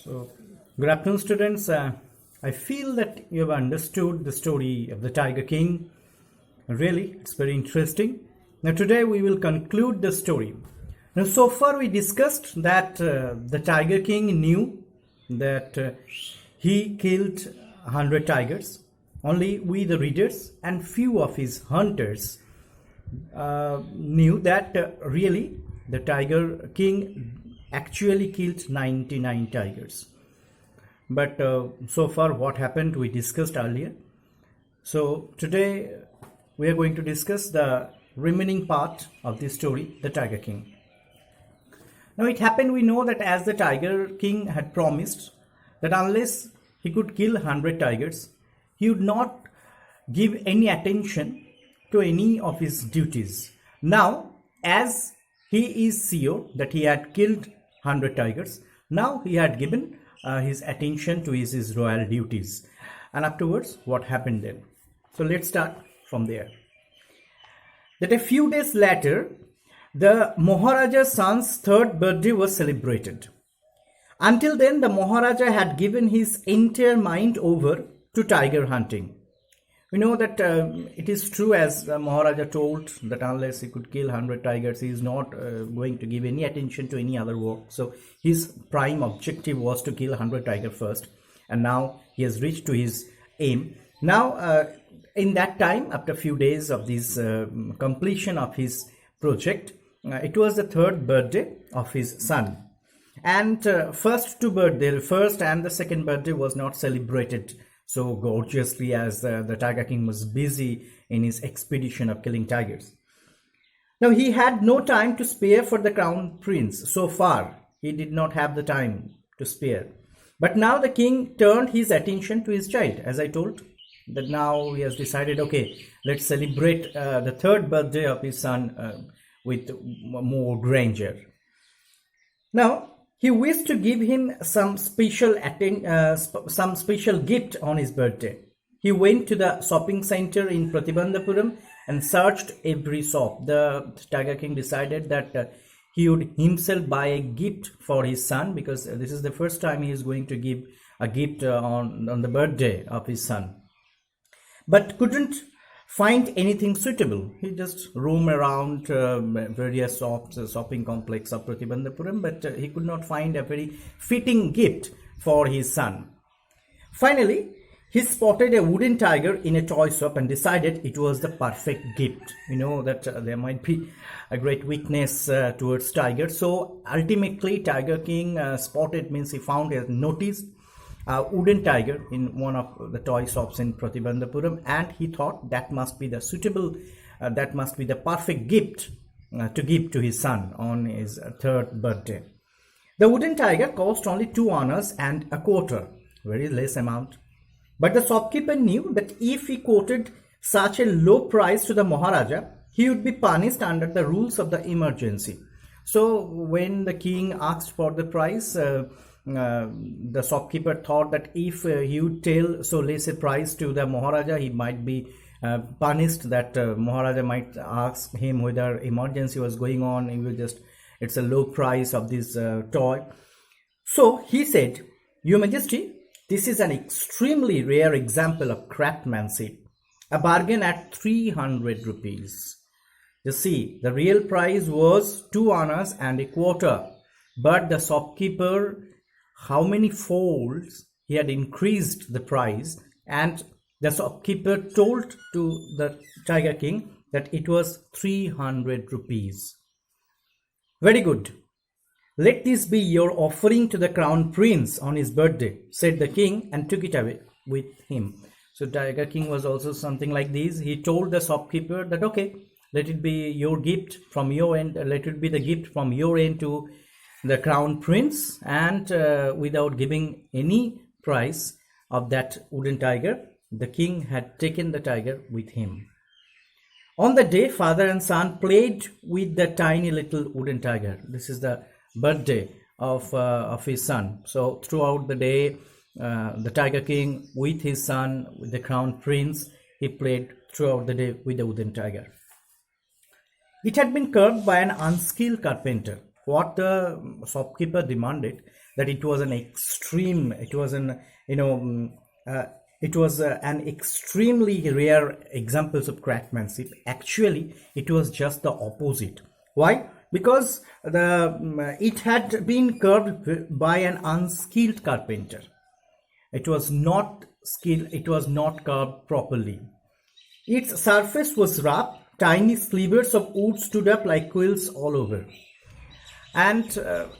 So, good afternoon, students. I feel that you have understood the story of the Tiger King. Really, it's very interesting. Now, today we will conclude the story. Now, so far we discussed that the Tiger King knew that he killed 100 tigers. Only we, the readers, and few of his hunters knew that really the Tiger King actually killed 99 tigers. But so far what happened we discussed earlier. So today we are going to discuss the remaining part of the story, the Tiger King. Now it happened, we know that as the Tiger King had promised that unless he could kill 100 tigers, he would not give any attention to any of his duties. Now, as he is sure that he had killed 100 tigers, now he had given his attention to his royal duties. And afterwards, what happened then? So let's start from there. That a few days later, the Maharaja's son's third birthday was celebrated. Until then, the Maharaja had given his entire mind over to tiger hunting. We know that it is true, as the Maharaja told, that unless he could kill 100 tigers, he is not going to give any attention to any other work. So his prime objective was to kill 100 tigers first. And now he has reached to his aim. Now, in that time, after a few days of this completion of his project, it was the third birthday of his son. And first and the second birthday was not celebrated so gorgeously, as the Tiger King was busy in his expedition of killing tigers. Now he had no time to spare for the crown prince. So far he did not have the time to spare. But now the king turned his attention to his child. As I told, that now he has decided, okay, let's celebrate the third birthday of his son with more grandeur. Now he wished to give him some special gift on his birthday. He went to the shopping center in Pratibandhapuram and searched every shop. The Tiger King decided that he would himself buy a gift for his son, because this is the first time he is going to give a gift on the birthday of his son. But couldn't find anything suitable. He just roamed around various shops, shopping complex of Pratibandhapuram, but he could not find a very fitting gift for his son. Finally, he spotted a wooden tiger in a toy shop and decided it was the perfect gift. You know that there might be a great weakness towards tigers. So ultimately, Tiger King spotted, means he found, a noticed a wooden tiger in one of the toy shops in Pratibandhapuram, and he thought that must be the suitable, that must be the perfect gift to give to his son on his third birthday. The wooden tiger cost only 2 annas and a quarter, very less amount. But the shopkeeper knew that if he quoted such a low price to the Maharaja, he would be punished under the rules of the emergency. So when the king asked for the price, the shopkeeper thought that if he would tell so less a price to the Maharaja, he might be punished, that Maharaja might ask him whether emergency was going on. He will just, it's a low price of this toy. So he said, "Your Majesty, this is an extremely rare example of craftsmanship, a bargain at 300 rupees. You see, the real price was 2 annas and a quarter, but the shopkeeper, how many folds he had increased the price, and the shopkeeper told to the Tiger King that it was 300 rupees. Very good. Let this be your offering to the crown prince on his birthday," said the king, and took it away with him. So Tiger King was also something like this. He told the shopkeeper that, okay, let it be your gift from your end, let it be the gift from your end to the crown prince, and without giving any price of that wooden tiger, the king had taken the tiger with him. On the day, father and son played with the tiny little wooden tiger. This is the birthday of his son. So throughout the day, the Tiger King with his son, with the crown prince, he played throughout the day with the wooden tiger. It had been carved by an unskilled carpenter. what the shopkeeper demanded, that it was an extreme, it was an, you know, it was an extremely rare examples of craftsmanship. Actually, it was just the opposite. Why? Because it had been carved by an unskilled carpenter. It was not skilled, it was not carved properly. Its surface was rough, tiny slivers of wood stood up like quills all over. And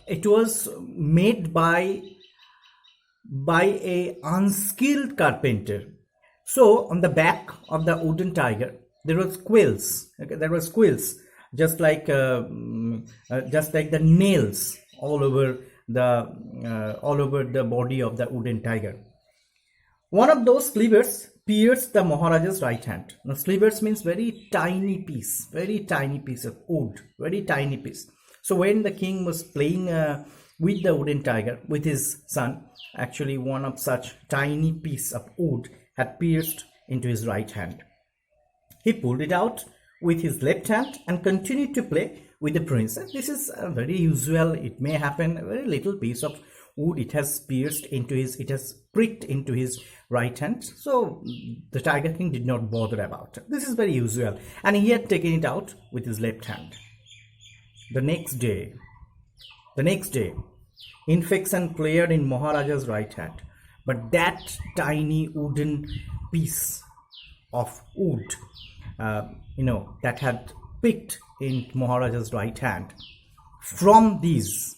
it was made by a unskilled carpenter. So on the back of the wooden tiger, there was quills. Okay, there was quills, just like the nails all over the body of the wooden tiger. One of those slivers pierced the Maharaja's right hand. Now, slivers means very tiny piece of wood, very tiny piece. So when the king was playing with the wooden tiger with his son, actually one of such tiny piece of wood had pierced into his right hand. He pulled it out with his left hand and continued to play with the prince. And this is very usual. It may happen. A very little piece of wood, it has pierced into his, it has pricked into his right hand. So the Tiger King did not bother about it. This is very usual. And he had taken it out with his left hand. The next day, infection flared in Maharaja's right hand. But that tiny wooden piece of wood, that had picked in Maharaja's right hand, from these,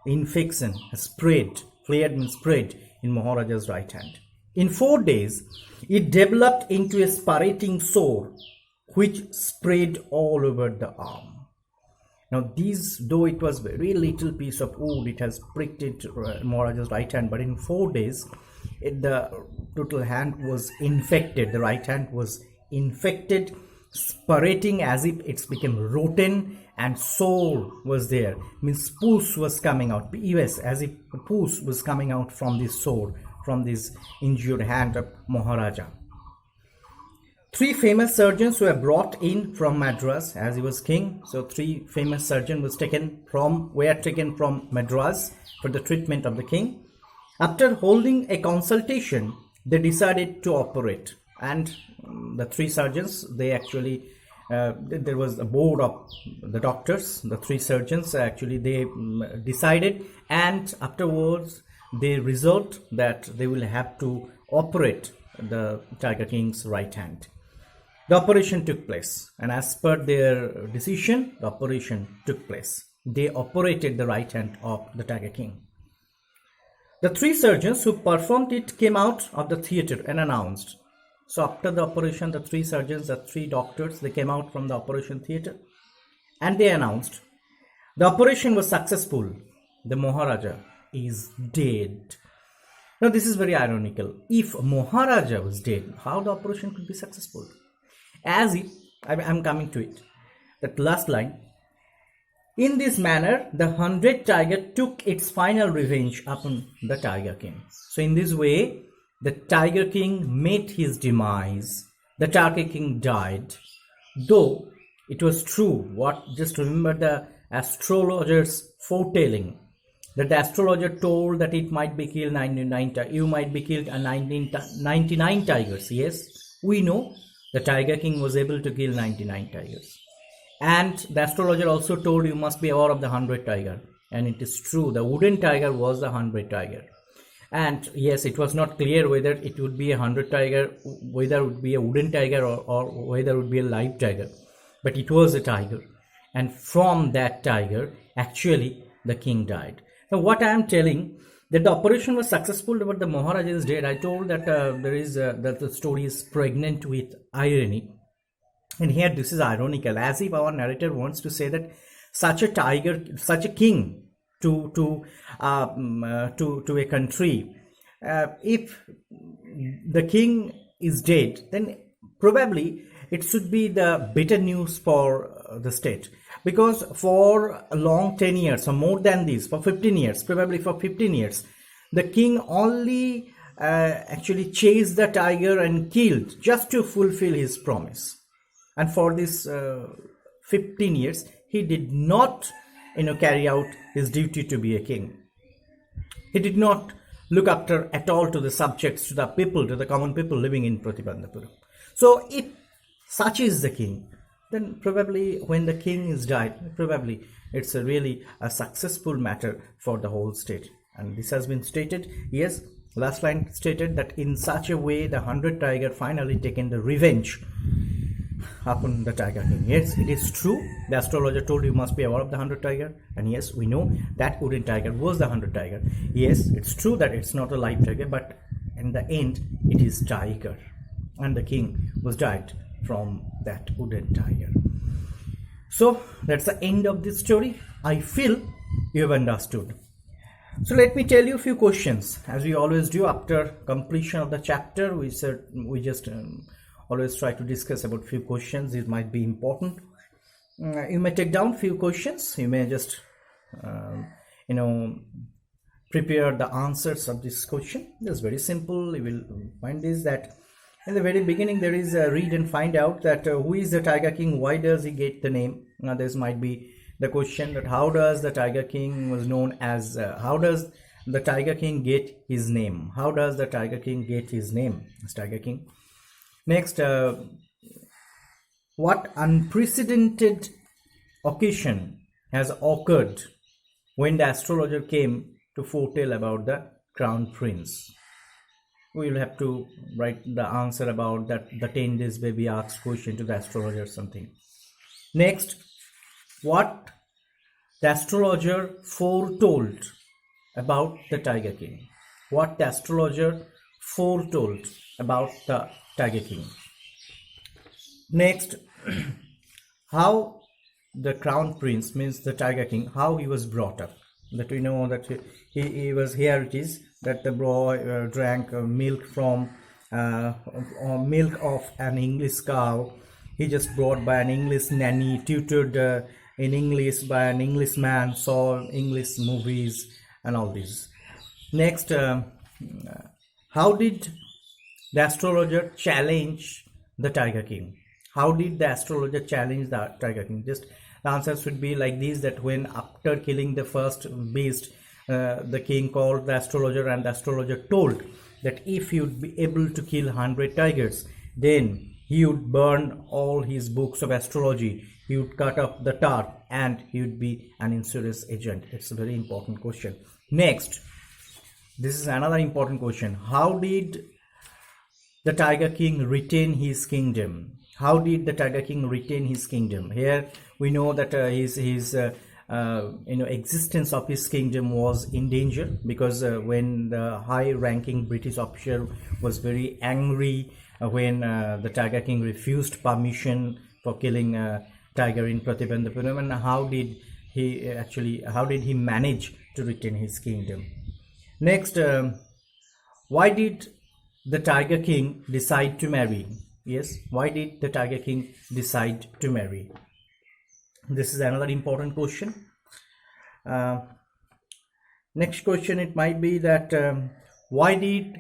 infection spread in Maharaja's right hand. In 4 days, it developed into a spirating sore which spread all over the arm. Now, though it was very little piece of wood, it has pricked into Maharaja's right hand, but in 4 days, the total hand was infected. The right hand was infected, spirating as if it's become rotten, and sore was there. Means pus was coming out. Yes, as if pus was coming out from this sore, from this injured hand of Maharaja. 3 famous surgeons were brought in from Madras as he was king. So 3 famous surgeons were taken from Madras for the treatment of the king. After holding a consultation, they decided to operate. And the 3 surgeons, they actually, there was a board of the doctors, the 3 surgeons, actually they decided, and afterwards they resolved that they will have to operate the Tiger King's right hand. The operation took place, and as per their decision, the operation took place. They operated the right hand of the Tiger King. The 3 surgeons who performed it came out of the theater and announced. So after the operation, the 3 surgeons, the 3 doctors, they came out from the operation theater and they announced, the operation was successful. The Maharaja is dead. Now this is very ironical. If Maharaja was dead, how the operation could be successful? As if, I'm coming to it, that last line, in this manner, the 100 tiger took its final revenge upon the Tiger King. So in this way, the Tiger King met his demise. The Tiger King died. Though it was true, just remember the astrologer's foretelling, that the astrologer told that it might be killed 99 tigers. You might be killed 99 tigers. Yes, we know the Tiger King was able to kill 99 tigers. And the astrologer also told you must be aware of the 100 tiger. And it is true, the wooden tiger was the 100 tiger. And yes, it was not clear whether it would be a 100 tiger, whether it would be a wooden tiger or whether it would be a live tiger. But it was a tiger. And from that tiger, actually, the king died. Now, what I am telling, that the operation was successful, but the Maharaja is dead. I told that that the story is pregnant with irony. And here this is ironical, as if our narrator wants to say that such a tiger, such a king to a country, if the king is dead, then probably it should be the better news for the state. Because for a long 10 years or more than this, for 15 years, probably for 15 years, the king only actually chased the tiger and killed just to fulfill his promise. And for this 15 years, he did not carry out his duty to be a king. He did not look after at all to the subjects, to the people, to the common people living in Pratibandhapuram. So if such is the king, then probably when the king is died, probably it's really a successful matter for the whole state. And this has been stated, yes, last line stated that in such a way the 100 tiger finally taken the revenge upon the tiger king. Yes, it is true. The astrologer told you must be aware of the 100 tiger, and yes, we know that wooden tiger was the 100 tiger. Yes, it's true that it's not a live tiger, but in the end, it is tiger, and the king was died from that wooden tiger. So that's the end of this story. I feel you have understood. So let me tell you a few questions, as we always do after completion of the chapter. We just always try to discuss about few questions. It might be important. You may take down few questions. You may just prepare the answers of this question. It's very simple. You will find this, that in the very beginning there is a read and find out that who is the tiger king, why does he get the name. Now this might be the question, that how does the tiger king was known as, how does the tiger king get his name, how does the tiger king get his name as tiger king. Next, what unprecedented occasion has occurred when the astrologer came to foretell about the crown prince. We will have to write the answer about that, the 10 days baby asked question to the astrologer or something. Next, what the astrologer foretold about the tiger king. What the astrologer foretold about the tiger king. Next, how the crown prince, means the tiger king, how he was brought up. That we know that he was, here it is, that the boy drank milk from milk of an English cow. He just brought by an English nanny, tutored in English by an Englishman, saw English movies and all this. Next, how did the astrologer challenge the tiger king? How did the astrologer challenge the tiger king? Just the answers would be like these, that when after killing the first beast, the king called the astrologer, and the astrologer told that if he would be able to kill 100 tigers, then he would burn all his books of astrology, he would cut off the tar, and he would be an insurance agent. It's a very important question. Next, this is another important question. How did the tiger king retain his kingdom? How did the tiger king retain his kingdom? Here we know that his existence of his kingdom was in danger, because when the high-ranking British officer was very angry when the tiger king refused permission for killing tiger in Pratibandhapuram, and how did he manage to retain his kingdom? Next, why did the tiger king decide to marry? Yes, why did the tiger king decide to marry? This is another important question. Next question, it might be that why did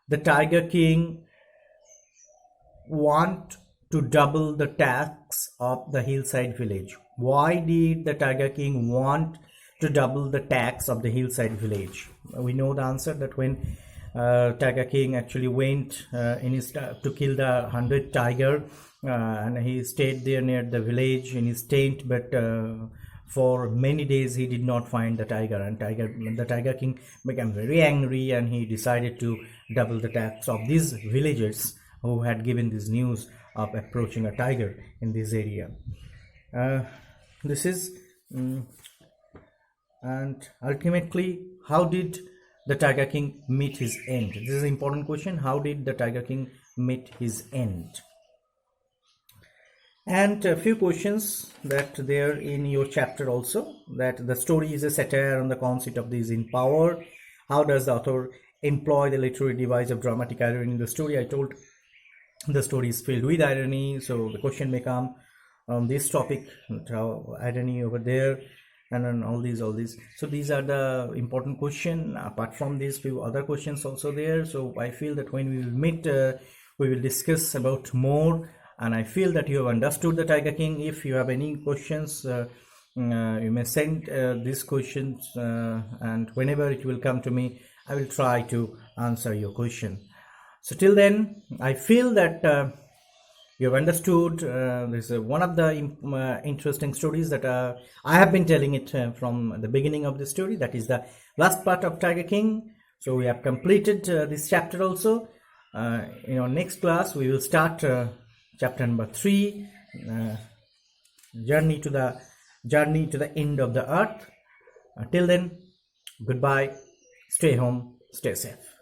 the tiger king want to double the tax of the hillside village? Why did the tiger king want to double the tax of the hillside village? We know the answer, that when tiger king actually went to kill the 100 tiger, and he stayed there near the village in his tent, but for many days he did not find the tiger, and the tiger king became very angry, and he decided to double the tax of these villagers who had given this news of approaching a tiger in this area. This is and ultimately, how did the tiger king meet his end? This is an important question. How did the tiger king meet his end? And a few questions that there in your chapter also, that the story is a satire on the conceit of those in power. How does the author employ the literary device of dramatic irony in the story? I told the story is filled with irony, so the question may come on this topic, how irony over there, and then all these. So these are the important question. Apart from these, few other questions also there. So I feel that when we will meet, we will discuss about more, and I feel that you have understood the Tiger King. If you have any questions, You may send these questions, and whenever it will come to me, I will try to answer your question. So till then, I feel that you have understood. This is one of the interesting stories that I have been telling it from the beginning of the story. That is the last part of Tiger King. So we have completed this chapter also. In our next class, we will start chapter number 3, journey to the end of the earth. Till then, goodbye. Stay home. Stay safe.